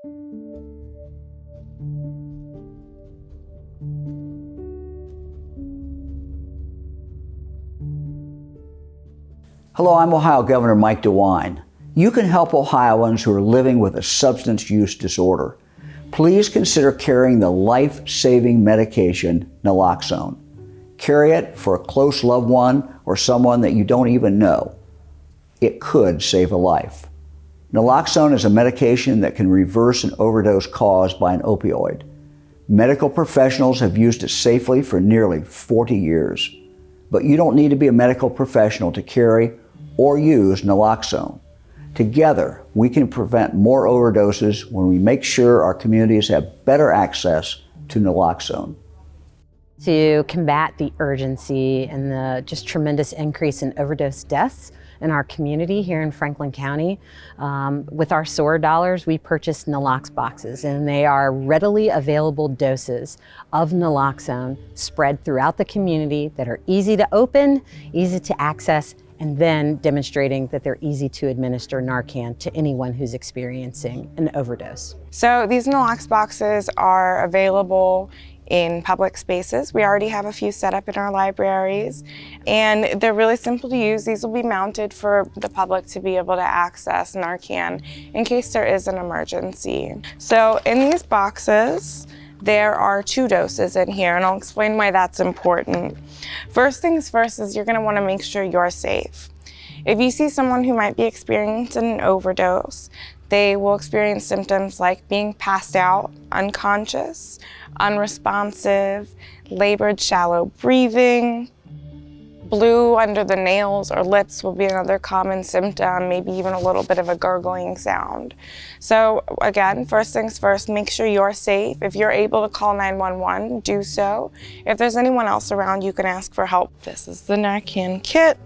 Hello, I'm Ohio Governor Mike DeWine. You can help Ohioans who are living with a substance use disorder. Please consider carrying the life-saving medication Naloxone. Carry it for a close loved one or someone that you don't even know. It could save a life. Naloxone is a medication that can reverse an overdose caused by an opioid. Medical professionals have used it safely for nearly 40 years. But you don't need to be a medical professional to carry or use Naloxone. Together, we can prevent more overdoses when we make sure our communities have better access to Naloxone. To combat the urgency and the just tremendous increase in overdose deaths in our community here in Franklin County, with our SOAR dollars, we purchased Nalox boxes, and they are readily available doses of Naloxone spread throughout the community that are easy to open, easy to access, and then demonstrating that they're easy to administer Narcan to anyone who's experiencing an overdose. So these Nalox boxes are available in public spaces. We already have a few set up in our libraries, and they're really simple to use. These will be mounted for the public to be able to access Narcan in case there is an emergency. So in these boxes, there are 2 doses in here, and I'll explain why that's important. First things first is you're going to want to make sure you're safe. If you see someone who might be experiencing an overdose, they will experience symptoms like being passed out, unconscious, unresponsive, labored shallow breathing. Blue under the nails or lips will be another common symptom, maybe even a little bit of a gurgling sound. So again, first things first, make sure you're safe. If you're able to call 911, do so. If there's anyone else around, you can ask for help. This is the Narcan kit.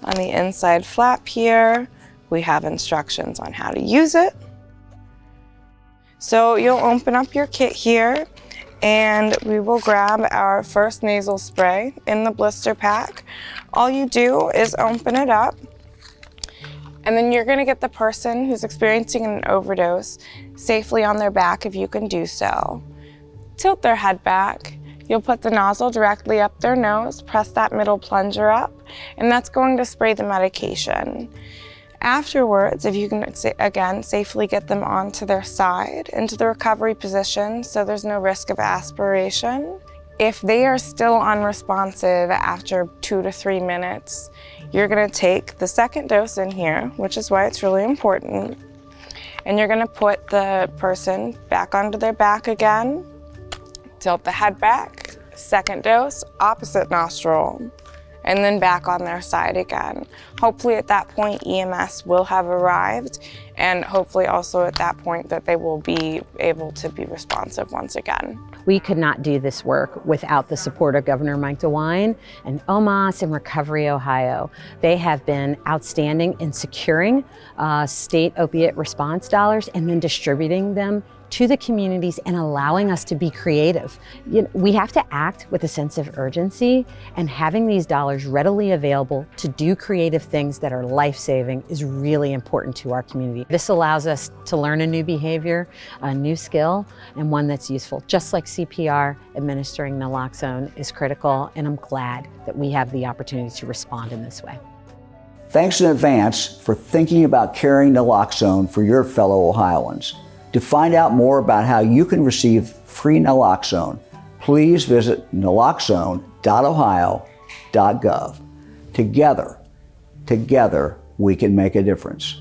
On the inside flap here, we have instructions on how to use it. So you'll open up your kit here, and we will grab our first nasal spray in the blister pack. All you do is open it up, and then you're gonna get the person who's experiencing an overdose safely on their back if you can do so. Tilt their head back. You'll put the nozzle directly up their nose, press that middle plunger up, and that's going to spray the medication. Afterwards, if you can, again, safely get them onto their side, into the recovery position, so there's no risk of aspiration. If they are still unresponsive after 2 to 3 minutes, you're gonna take the second dose in here, which is why it's really important, and you're gonna put the person back onto their back again, tilt the head back, second dose, opposite nostril, and then back on their side again. Hopefully at that point EMS will have arrived, and hopefully also at that point that they will be able to be responsive once again. We could not do this work without the support of Governor Mike DeWine and OMAS and RecoveryOhio. They have been outstanding in securing state opiate response dollars and then distributing them to the communities and allowing us to be creative. We have to act with a sense of urgency, and having these dollars readily available to do creative things that are life-saving is really important to our community. This allows us to learn a new behavior, a new skill, and one that's useful. Just like CPR, administering Naloxone is critical, and I'm glad that we have the opportunity to respond in this way. Thanks in advance for thinking about carrying Naloxone for your fellow Ohioans. To find out more about how you can receive free Naloxone, please visit naloxone.ohio.gov. Together, we can make a difference.